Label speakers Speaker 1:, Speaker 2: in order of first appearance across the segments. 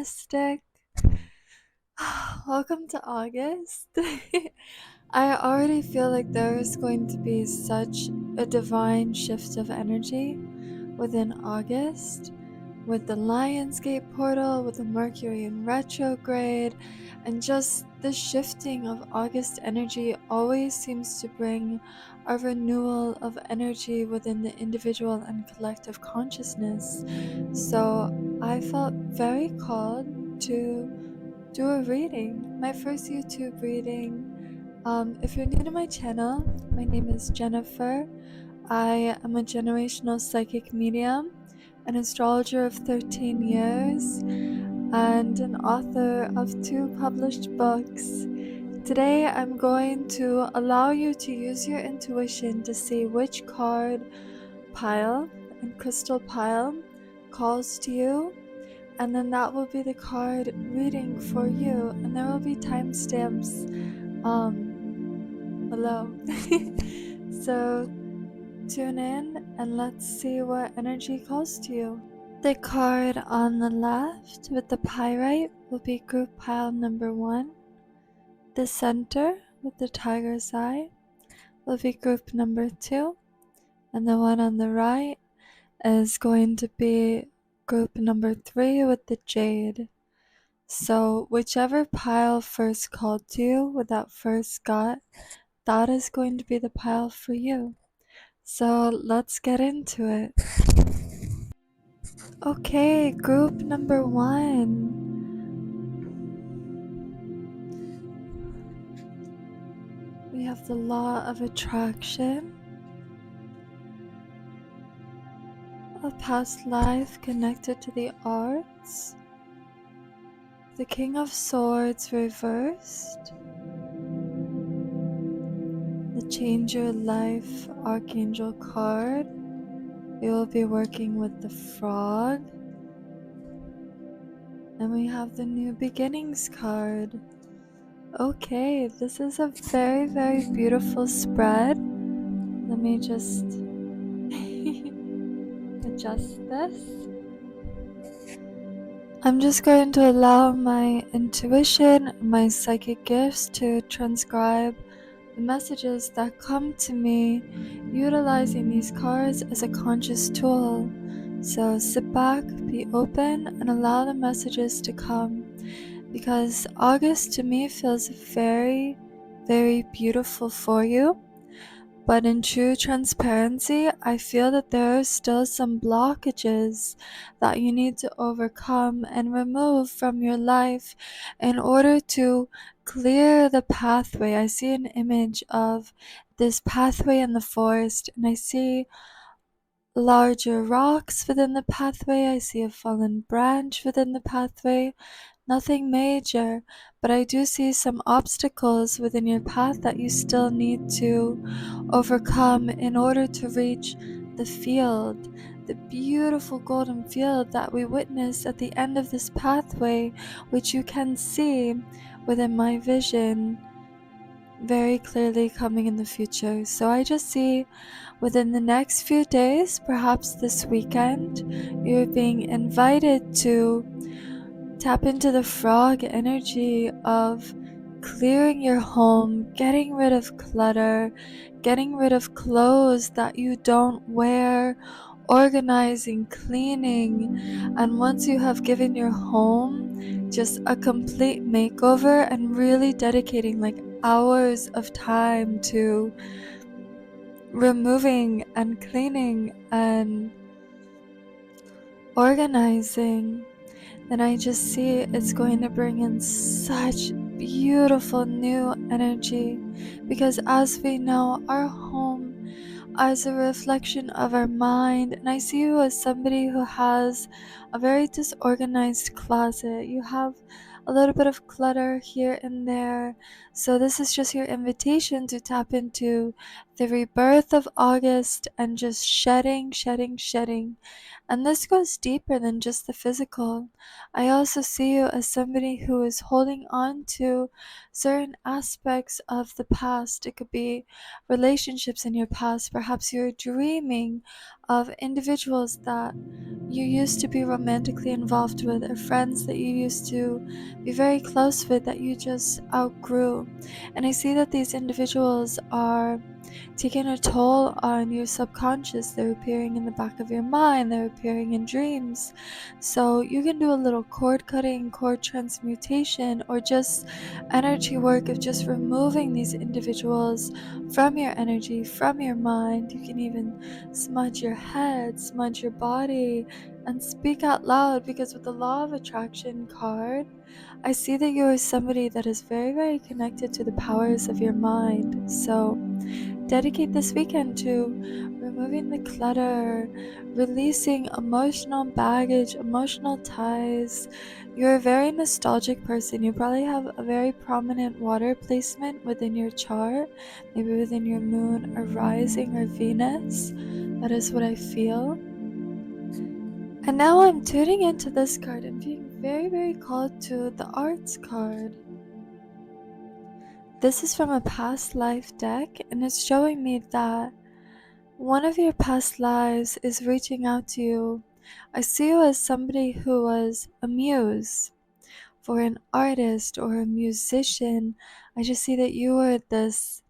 Speaker 1: mystic. Welcome to August. I already feel like there is going to be such a divine shift of energy within August, with the Lionsgate portal, with the Mercury in retrograde, and just the shifting of August energy always seems to bring a renewal of energy within the individual and collective consciousness. So I felt very called to do a reading, my first YouTube reading. If you're new to my channel, my name is Jennifer. I am a generational psychic medium, an astrologer of 13 years, and an author of 2 published books. Today, I'm going to allow you to use your intuition to see which card pile and crystal pile calls to you, and then that will be the card reading for you, and there will be timestamps below. So tune in and let's see what energy calls to you. The card on the left with the pyrite will be group pile number 1. The center with the tiger's eye will be group number 2, and the one on the right is going to be group number 3 with the jade. So whichever pile first called to you with that first gut, that is going to be the pile for you. So let's get into it. Okay, group number 1. We have the law of attraction, a past life connected to the arts, the King of Swords reversed, the Change Your Life Archangel card. We will be working with the frog. And we have the New Beginnings card. Okay, this is a very, very beautiful spread. Let me just adjust this. I'm just going to allow my intuition, my psychic gifts to transcribe the messages that come to me utilizing these cards as a conscious tool. So sit back, be open, and allow the messages to come, because August to me feels very, very beautiful for you. But in true transparency, I feel that there are still some blockages that you need to overcome and remove from your life in order to clear the pathway. I see an image of this pathway in the forest, and I see larger rocks within the pathway. I see a fallen branch within the pathway. Nothing major, but I do see some obstacles within your path that you still need to overcome in order to reach the field, the beautiful golden field that we witness at the end of this pathway, which you can see within my vision very clearly coming in the future. So I just see within the next few days, perhaps this weekend, you're being invited to tap into the frog energy of clearing your home, getting rid of clutter, getting rid of clothes that you don't wear, organizing, cleaning, and once you have given your home just a complete makeover and really dedicating like hours of time to removing and cleaning and organizing, then I just see it's going to bring in such beautiful new energy, because as we know, our home is a reflection of our mind, and I see you as somebody who has a very disorganized closet. You have a little bit of clutter here and there, so this is just your invitation to tap into the rebirth of August and just shedding. And this goes deeper than just the physical. I also see you as somebody who is holding on to certain aspects of the past. It could be relationships in your past. Perhaps you're dreaming of individuals that you used to be romantically involved with, or friends that you used to be very close with that you just outgrew. And I see that these individuals are taking a toll on your subconscious. They're appearing in the back of your mind, they're appearing in dreams. So you can do a little cord cutting, cord transmutation, or just energy work of just removing these individuals from your energy, from your mind. You can even smudge your head, smudge your body, and speak out loud, because with the law of attraction card, I see that you are somebody that is very, very connected to the powers of your mind. So dedicate this weekend to removing the clutter, releasing emotional baggage, emotional ties. You're a very nostalgic person. You probably have a very prominent water placement within your chart, maybe within your moon or rising or Venus. That is what I feel. And now I'm tuning into this card and being very, very called to the arts card. This is from a past life deck, and it's showing me that one of your past lives is reaching out to you. I see you as somebody who was a muse for an artist or a musician. I just see that you were this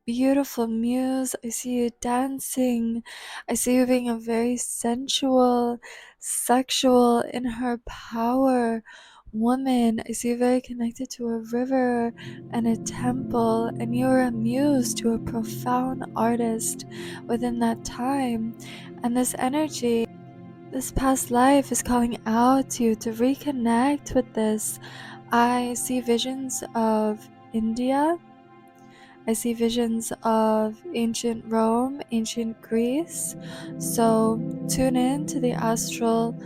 Speaker 1: beautiful muse. I see you dancing. I see you being a very sensual, sexual, in her power woman. I see you very connected to a river and a temple, and you're a muse to a profound artist within that time. And this energy, this past life, is calling out to you to reconnect with this. I see visions of India. I see visions of ancient Rome, ancient Greece. So tune in to the astral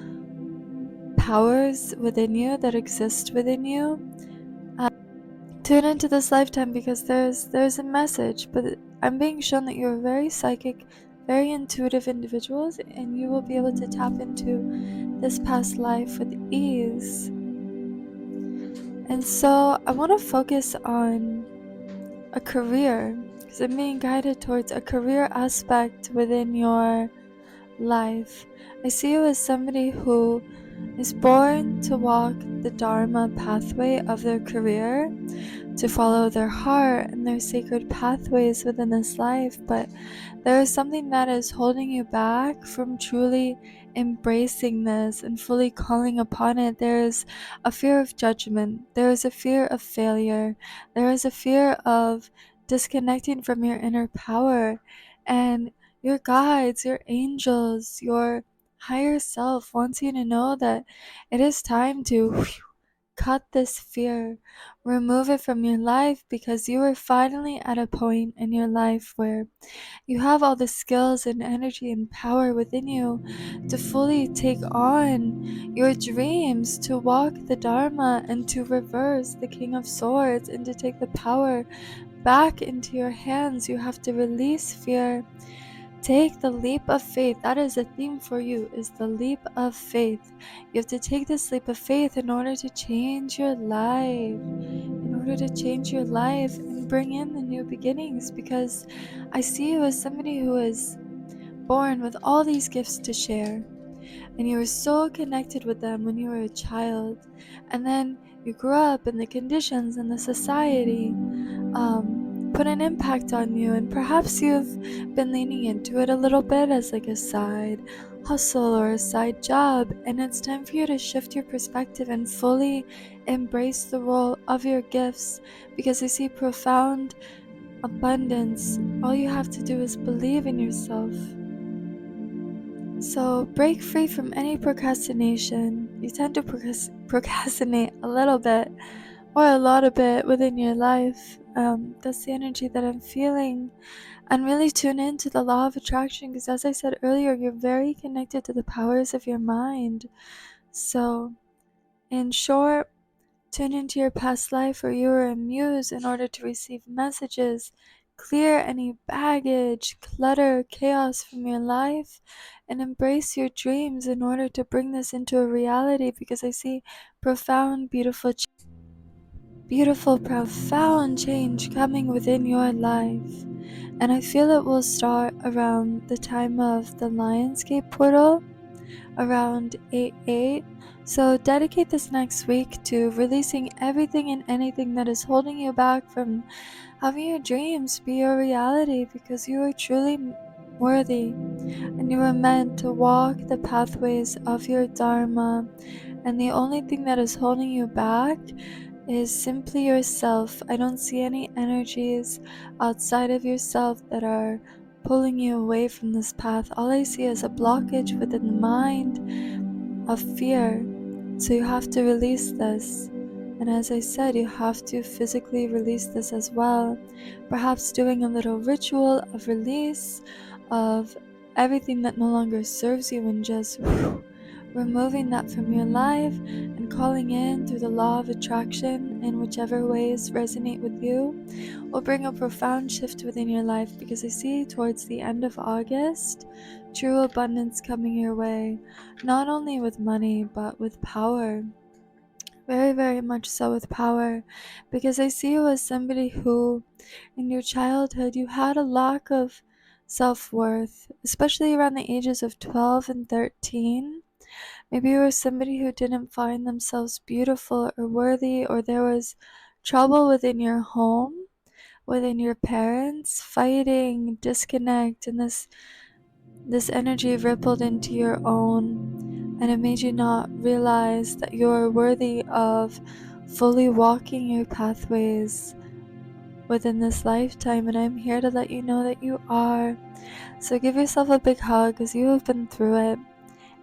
Speaker 1: powers within you that exist within you. Tune into this lifetime, because there's a message, but I'm being shown that you're very psychic, very intuitive individuals, and you will be able to tap into this past life with ease. And so I want to focus on a career, because I'm being guided towards a career aspect within your life. I see you as somebody who is born to walk the Dharma pathway of their career, to follow their heart and their sacred pathways within this life, but there is something that is holding you back from truly embracing this and fully calling upon it. There is a fear of judgment, there is a fear of failure, there is a fear of disconnecting from your inner power, and your guides, your angels, your higher self wants you to know that it is time to cut this fear, remove it from your life, because you are finally at a point in your life where you have all the skills and energy and power within you to fully take on your dreams, to walk the Dharma, and to reverse the King of Swords, and to take the power back into your hands. You have to release fear. Take the leap of faith. That is a theme for you, is the leap of faith. You have to take this leap of faith in order to change your life. In order to change your life and bring in the new beginnings, because I see you as somebody who is born with all these gifts to share, and you were so connected with them when you were a child, and then you grew up, and the conditions and the society put an impact on you, and perhaps you've been leaning into it a little bit as like a side hustle or a side job, and it's time for you to shift your perspective and fully embrace the role of your gifts, because I see profound abundance. All you have to do is believe in yourself. So break free from any procrastination. You tend to procrastinate a little bit or a lot of it within your life. That's the energy that I'm feeling. And really tune into the law of attraction, because as I said earlier, you're very connected to the powers of your mind. So in short, tune into your past life where you were a muse in order to receive messages, clear any baggage, clutter, chaos from your life, and embrace your dreams in order to bring this into a reality, because I see profound, beautiful beautiful, profound change coming within your life. And I feel it will start around the time of the Lionsgate portal, around 8/8. So dedicate this next week to releasing everything and anything that is holding you back from having your dreams be your reality, because you are truly worthy and you are meant to walk the pathways of your Dharma. And the only thing that is holding you back is simply yourself. I don't see any energies outside of yourself that are pulling you away from this path. All I see is a blockage within the mind of fear. So you have to release this. And as I said, you have to physically release this as well. Perhaps doing a little ritual of release of everything that no longer serves you, and just removing that from your life and calling in through the law of attraction in whichever ways resonate with you will bring a profound shift within your life, because I see towards the end of August true abundance coming your way, not only with money but with power. Very, very much so with power, because I see you as somebody who, in your childhood, you had a lack of self-worth, especially around the ages of 12 and 13. Maybe you were somebody who didn't find themselves beautiful or worthy, or there was trouble within your home, within your parents, fighting, disconnect, and this energy rippled into your own, and it made you not realize that you're worthy of fully walking your pathways within this lifetime. And I'm here to let you know that you are. So give yourself a big hug, because you have been through it.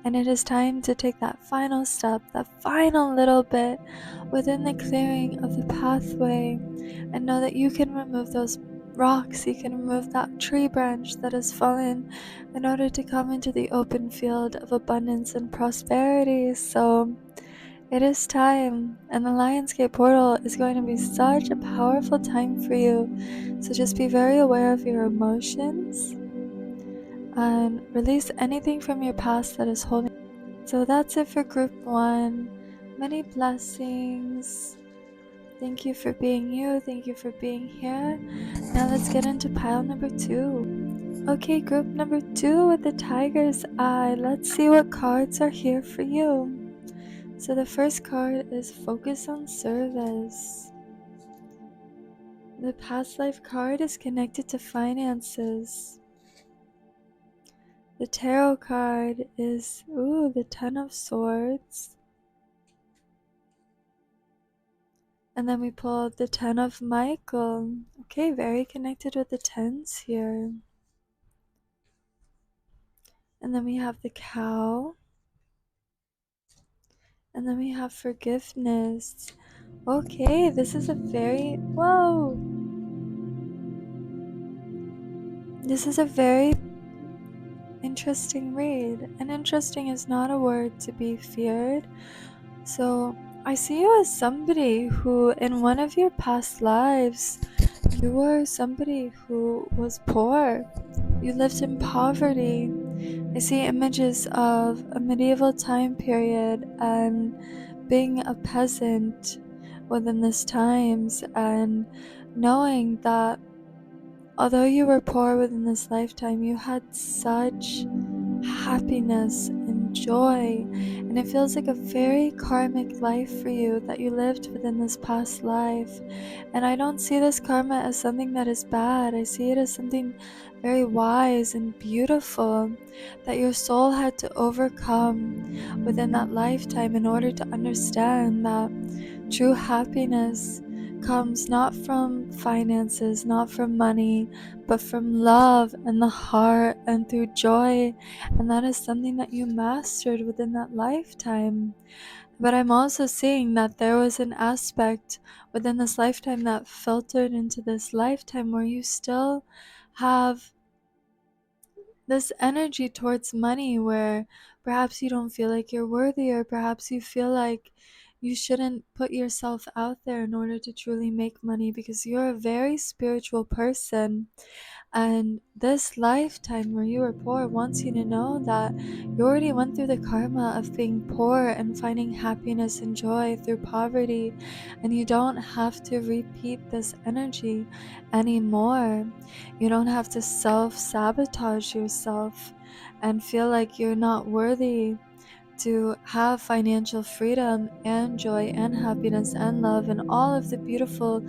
Speaker 1: And it is time to take that final step, that final little bit within the clearing of the pathway, and know that you can remove those rocks, you can remove that tree branch that has fallen in order to come into the open field of abundance and prosperity. So it is time, and the Lionsgate portal is going to be such a powerful time for you. So just be very aware of your emotions and release anything from your past that is holding. So that's it for group 1. Many blessings. Thank you for being you. Thank you for being here. Now let's get into pile number 2. Okay, group number 2 with the tiger's eye. Let's see what cards are here for you. So the first card is focus on service. The past life card is connected to finances. The tarot card is, the Ten of Swords. And then we pulled the Ten of Michael. Okay, very connected with the tens here. And then we have the Cow. And then we have forgiveness. Okay, this is a very, this is a very interesting read. And interesting is not a word to be feared. So I see you as somebody who, in one of your past lives, you were somebody who was poor. You lived in poverty. I see images of a medieval time period and being a peasant within this times, and knowing that although you were poor within this lifetime, you had such happiness and joy, and it feels like a very karmic life for you that you lived within this past life. And I don't see this karma as something that is bad. I see it as something very wise and beautiful that your soul had to overcome within that lifetime in order to understand that true happiness comes not from finances, not from money, but from love and the heart and through joy. And that is something that you mastered within that lifetime. But I'm also seeing that there was an aspect within this lifetime that filtered into this lifetime where you still have this energy towards money, where perhaps you don't feel like you're worthy, or perhaps you feel like You shouldn't put yourself out there in order to truly make money because you're a very spiritual person. And this lifetime where you were poor wants you to know that you already went through the karma of being poor and finding happiness and joy through poverty, and you don't have to repeat this energy anymore. You don't have to self-sabotage yourself and feel like you're not worthy to have financial freedom and joy and happiness and love and all of the beautiful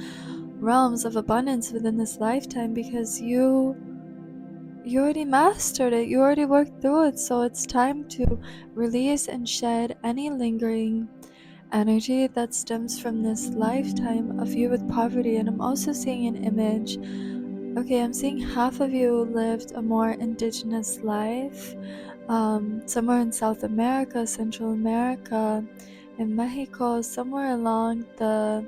Speaker 1: realms of abundance within this lifetime, because you already mastered it, you already worked through it. So it's time to release and shed any lingering energy that stems from this lifetime of you with poverty. And I'm also seeing an image. Okay, I'm seeing half of you lived a more indigenous life, somewhere in South America, Central America, in Mexico, somewhere along that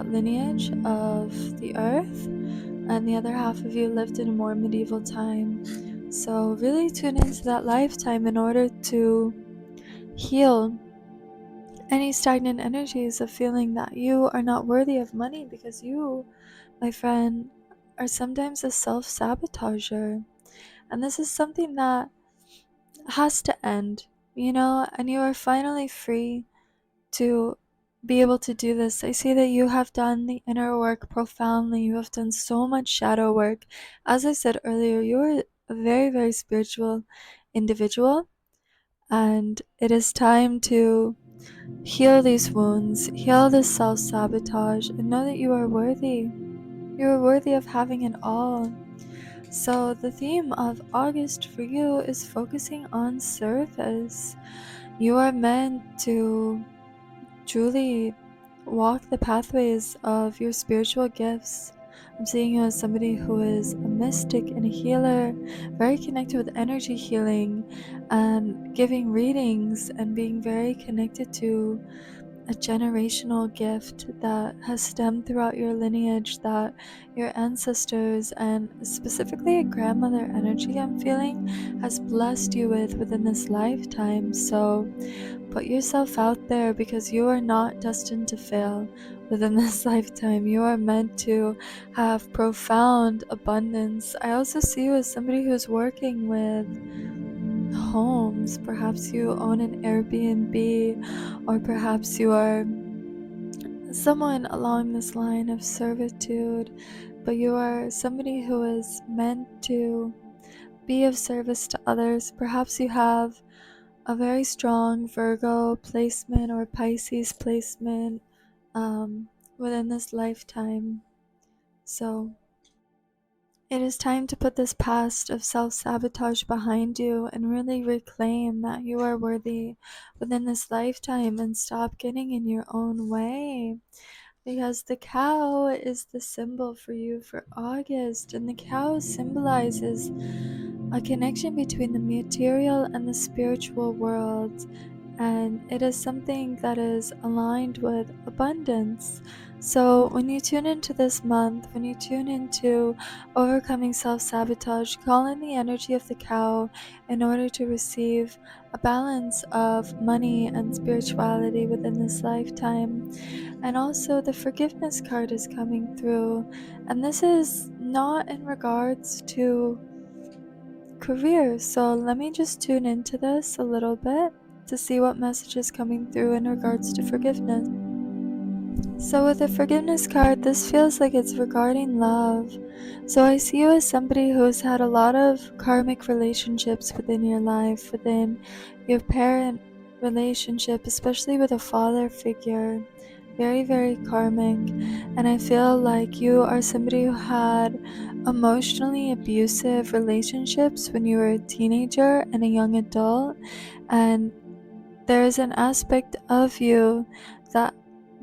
Speaker 1: lineage of the earth, and the other half of you lived in a more medieval time. So really tune into that lifetime in order to heal any stagnant energies of feeling that you are not worthy of money, because you, my friend, are sometimes a self-sabotager. And this is something that has to end, and you are finally free to be able to do this. I see that you have done the inner work profoundly. You have done so much shadow work. As I said earlier, you are a very, very spiritual individual, and it is time to heal these wounds, heal this self sabotage, and know that you are worthy. You are worthy of having it all. So, the theme of August for you is focusing on service. You are meant to truly walk the pathways of your spiritual gifts. I'm seeing you as somebody who is a mystic and a healer, very connected with energy healing and giving readings and being very connected to a generational gift that has stemmed throughout your lineage, that your ancestors and specifically a grandmother energy I'm feeling has blessed you with within this lifetime. So put yourself out there, because you are not destined to fail within this lifetime. You are meant to have profound abundance. I also see you as somebody who's working with homes. Perhaps you own an Airbnb, or perhaps you are someone along this line of servitude, but you are somebody who is meant to be of service to others. Perhaps you have a very strong Virgo placement or Pisces placement within this lifetime. So it is time to put this past of self-sabotage behind you and really reclaim that you are worthy within this lifetime, and stop getting in your own way. Because the cow is the symbol for you for August, and the cow symbolizes a connection between the material and the spiritual world, and it is something that is aligned with abundance. So when you tune into this month, when you tune into overcoming self-sabotage, call in the energy of the cow in order to receive a balance of money and spirituality within this lifetime. And also the forgiveness card is coming through, and this is not in regards to career. So let me just tune into this a little bit to see what message is coming through in regards to forgiveness. So with the forgiveness card, this feels like it's regarding love. So I see you as somebody who's had a lot of karmic relationships within your life, within your parent relationship, especially with a father figure. Very, very karmic. And I feel like you are somebody who had emotionally abusive relationships when you were a teenager and a young adult. And there is an aspect of you that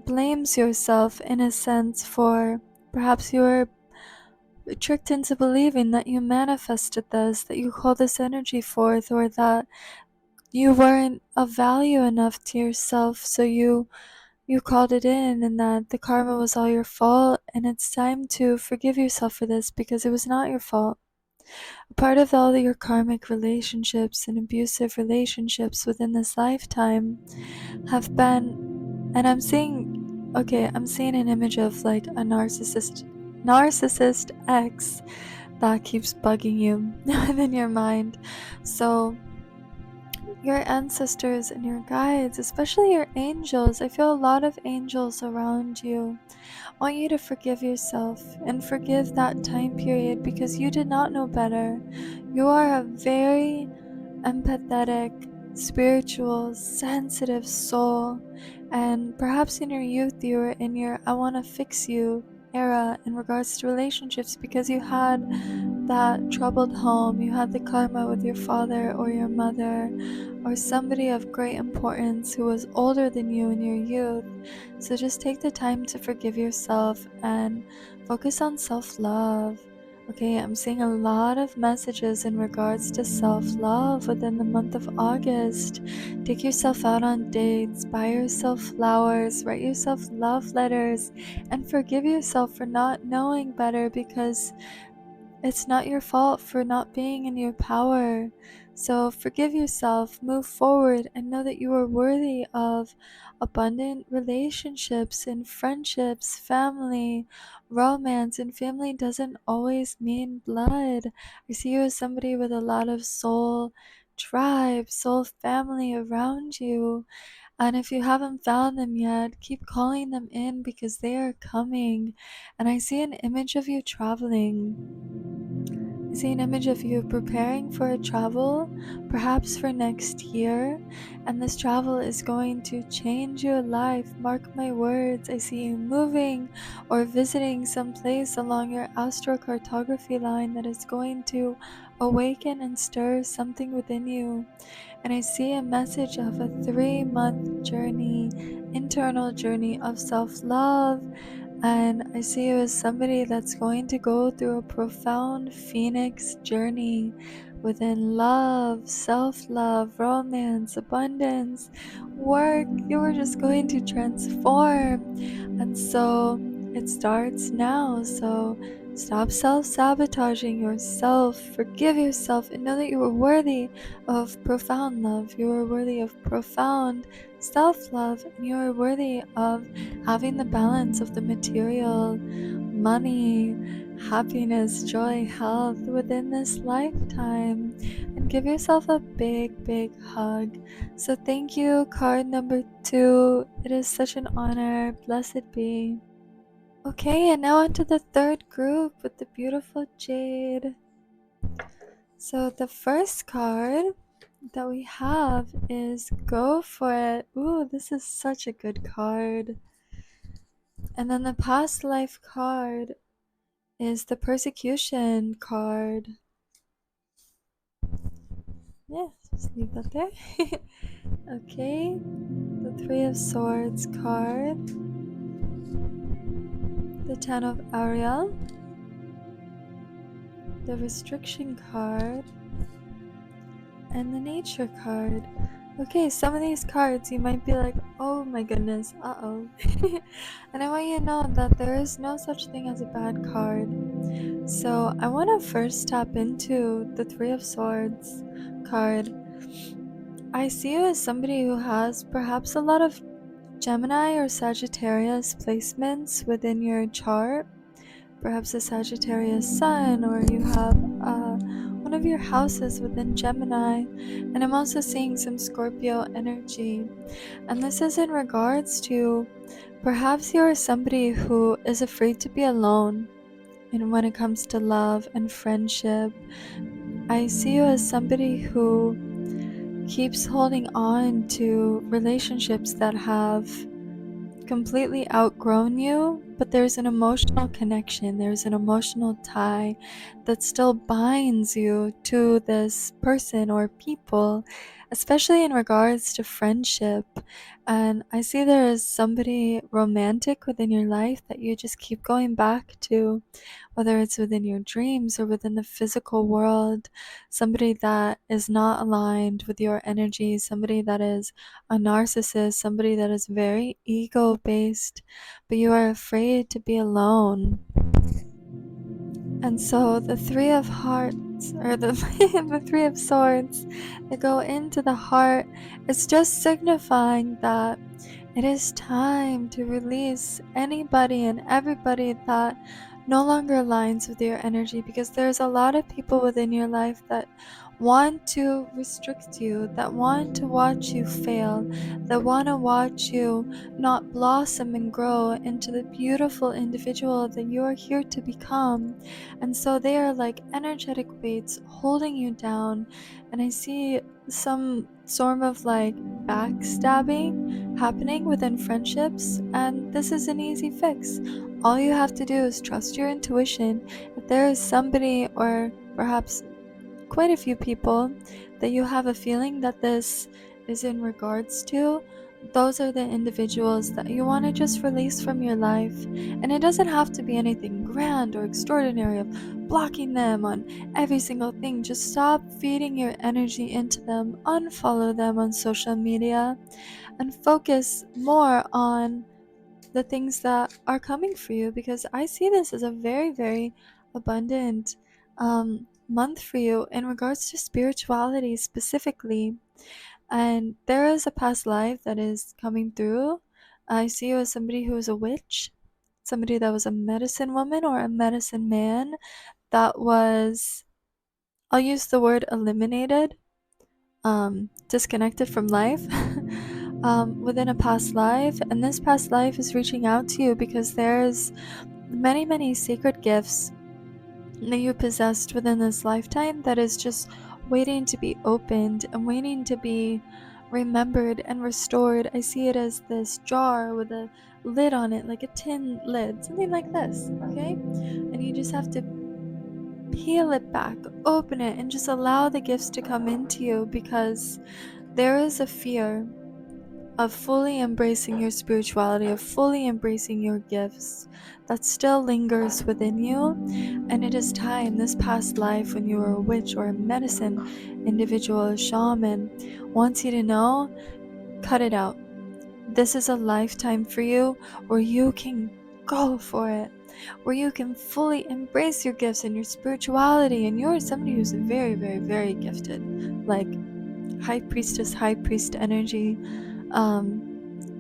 Speaker 1: blames yourself in a sense for perhaps you were tricked into believing that you manifested this, that you called this energy forth, or that you weren't of value enough to yourself, so you called it in, and that the karma was all your fault. And it's time to forgive yourself for this, because it was not your fault. Part of all your karmic relationships and abusive relationships within this lifetime have been, and I'm seeing an image of like a narcissist X that keeps bugging you within your mind. So your ancestors and your guides, especially your angels, I feel a lot of angels around you, want you to forgive yourself and forgive that time period because you did not know better. You are a very empathetic, spiritual, sensitive soul, and perhaps in your youth you were in your I want to fix you era in regards to relationships because you had that troubled home, you had the karma with your father or your mother or somebody of great importance who was older than you in your youth. So just take the time to forgive yourself and focus on self-love. Okay, I'm seeing a lot of messages in regards to self-love within the month of August. Take yourself out on dates, buy yourself flowers, write yourself love letters, and forgive yourself for not knowing better because it's not your fault for not being in your power. So forgive yourself, move forward, and know that you are worthy of abundant relationships and friendships, family, romance. And family doesn't always mean blood. I see you as somebody with a lot of soul tribe, soul family around you. And if you haven't found them yet, keep calling them in because they are coming. And I see an image of you traveling. I see an image of you preparing for a travel, perhaps for next year, and this travel is going to change your life. Mark my words. I see you moving or visiting some place along your astrocartography line that is going to awaken and stir something within you. And I see a message of a 3-month journey, internal journey of self-love, and I see you as somebody that's going to go through a profound phoenix journey within love, self-love, romance, abundance, work. You are just going to transform. And so it starts now. So stop self-sabotaging yourself, forgive yourself, and know that you are worthy of profound love. You are worthy of profound self-love, and you are worthy of having the balance of the material, money, happiness, joy, health within this lifetime. And give yourself a big, big hug. So thank you, card number 2. It is such an honor. Blessed be. Okay, and now onto the third group with the beautiful jade. So the first card that we have is Go For It. Ooh, this is such a good card. And then the past life card is the persecution card. Yeah, just leave that there. Okay, the Three of Swords card, the Ten of Ariel, the Restriction card, and the Nature card. Okay, some of these cards you might be like, oh my goodness, uh-oh. And I want you to know that there is no such thing as a bad card. So I want to first tap into the Three of Swords card. I see you as somebody who has perhaps a lot of Gemini or Sagittarius placements within your chart. Perhaps a Sagittarius sun, or you have one of your houses within Gemini. And I'm also seeing some Scorpio energy. And this is in regards to perhaps you're somebody who is afraid to be alone. And when it comes to love and friendship, I see you as somebody who keeps holding on to relationships that have completely outgrown you, but there's an emotional connection, there's an emotional tie that still binds you to this person or people, especially in regards to friendship. And I see there is somebody romantic within your life that you just keep going back to, whether it's within your dreams or within the physical world, somebody that is not aligned with your energy, somebody that is a narcissist, somebody that is very ego based, but you are afraid to be alone. And so the Three of Hearts Swords, or the, the Three of Swords that go into the heart. It's just signifying that it is time to release anybody and everybody that no longer aligns with your energy, because there's a lot of people within your life that want to restrict you, that want to watch you fail, that want to watch you not blossom and grow into the beautiful individual that you are here to become. And so they are like energetic weights holding you down. And I see some sort of like backstabbing happening within friendships, and this is an easy fix. All you have to do is trust your intuition. If there is somebody, or perhaps quite a few people, that you have a feeling that this is in regards to, those are the individuals that you want to just release from your life. And it doesn't have to be anything grand or extraordinary of blocking them on every single thing. Just stop feeding your energy into them, unfollow them on social media, and focus more on the things that are coming for you, because I see this as a very, very abundant month for you in regards to spirituality specifically. And there is a past life that is coming through. I see you as somebody who is a witch, somebody that was a medicine woman or a medicine man that was, I'll use the word eliminated, disconnected from life within a past life. And this past life is reaching out to you because there's many, many sacred gifts that you possessed within this lifetime that is just waiting to be opened and waiting to be remembered and restored. I see it as this jar with a lid on it, like a tin lid, something like this, okay? And you just have to peel it back, open it, and just allow the gifts to come into you, because there is a fear of fully embracing your spirituality, of fully embracing your gifts that still lingers within you. And it is time, this past life when you were a witch or a medicine individual, a shaman, wants you to know, cut it out. This is a lifetime for you where you can go for it, where you can fully embrace your gifts and your spirituality. And you're somebody who's very, very, very gifted, like high priestess, high priest energy,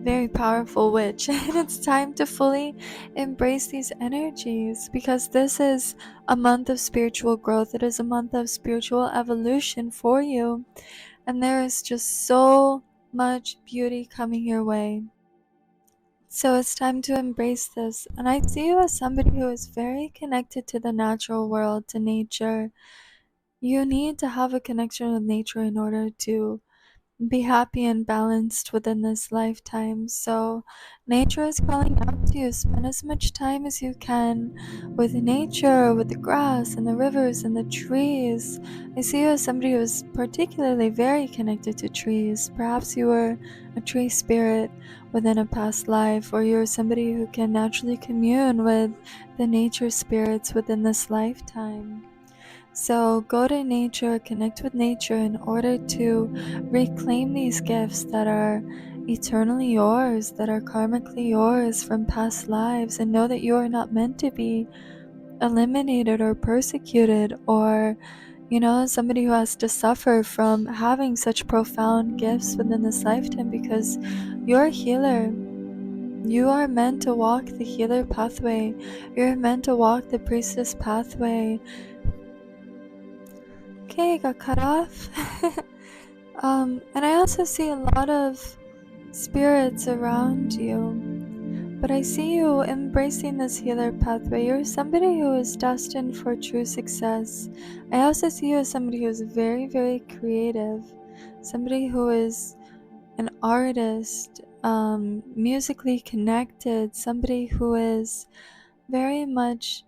Speaker 1: very powerful witch. And it's time to fully embrace these energies, because this is a month of spiritual growth. It is a month of spiritual evolution for you, and there is just so much beauty coming your way. So it's time to embrace this. And I see you as somebody who is very connected to the natural world, to nature. You need to have a connection with nature in order to be happy and balanced within this lifetime. So nature is calling out to you. Spend as much time as you can with nature, with the grass and the rivers and the trees. I see you as somebody who is particularly very connected to trees. Perhaps you were a tree spirit within a past life, or you're somebody who can naturally commune with the nature spirits within this lifetime. So go to nature, connect with nature in order to reclaim these gifts that are eternally yours, that are karmically yours from past lives, and know that you are not meant to be eliminated or persecuted, or, somebody who has to suffer from having such profound gifts within this lifetime, because you're a healer. You are meant to walk the healer pathway. You're meant to walk the priestess pathway. Okay, I got cut off. And I also see a lot of spirits around you, but I see you embracing this healer pathway. You're somebody who is destined for true success. I also see you as somebody who is very, very creative, somebody who is an artist, musically connected, somebody who is very much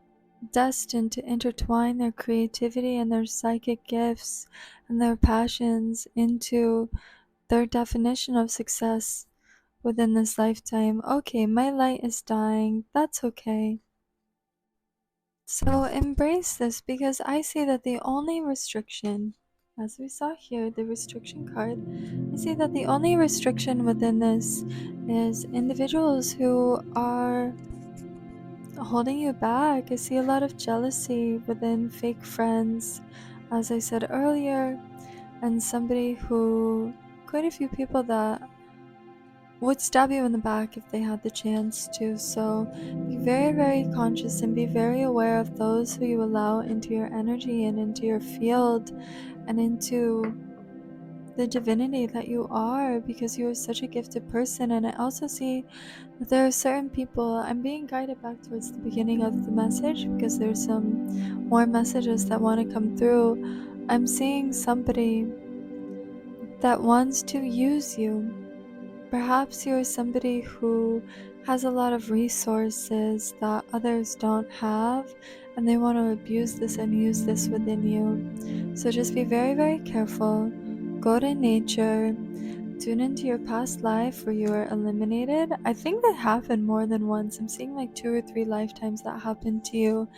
Speaker 1: destined to intertwine their creativity and their psychic gifts and their passions into their definition of success within this lifetime. Okay, my light is dying. That's okay. So embrace this, because I see that the only restriction, as we saw here, the restriction card, I see that the only restriction within this is individuals who are holding you back. I see a lot of jealousy within fake friends. as I said earlier, and somebody who, quite a few people that would stab you in the back if they had the chance to. So be very, very conscious and be very aware of those who you allow into your energy and into your field and into the divinity that you are, because you are such a gifted person. And I also see that there are certain people, I'm being guided back towards the beginning of the message because there's some more messages that want to come through. I'm seeing somebody that wants to use you. Perhaps you're somebody who has a lot of resources that others don't have, and they want to abuse this and use this within you. So just be very, very careful. Go to nature. Tune into your past life where you were eliminated. I think that happened more than once. I'm seeing like 2 or 3 lifetimes that happened to you.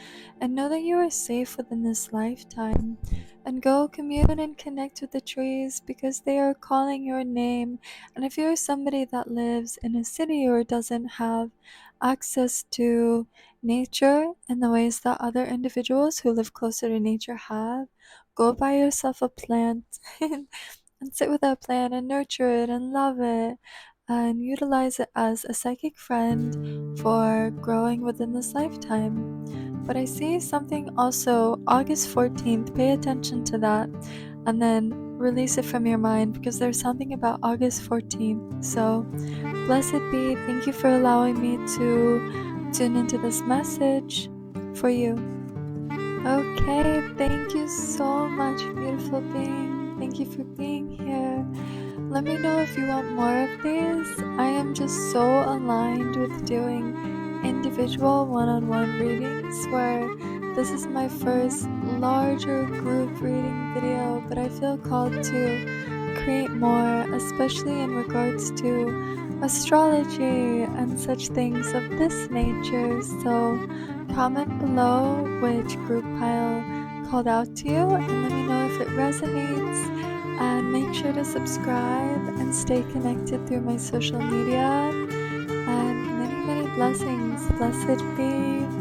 Speaker 1: And know that you are safe within this lifetime. And go commune and connect with the trees because they are calling your name. And if you're somebody that lives in a city or doesn't have access to nature in the ways that other individuals who live closer to nature have, go buy yourself a plant and sit with that plant and nurture it and love it and utilize it as a psychic friend for growing within this lifetime. But I see something also August 14th. Pay attention to that and then release it from your mind because there's something about August 14th. So, blessed be. Thank you for allowing me to tune into this message for you. Okay, thank you so much, beautiful being. Thank you for being here. Let me know if you want more of these. I am just so aligned with doing individual one-on-one readings where this is my first larger group reading video, but I feel called to create more, especially in regards to astrology and such things of this nature. So comment below which group pile called out to you and let me know if it resonates. And make sure to subscribe and stay connected through my social media. And many, many blessings. Blessed be.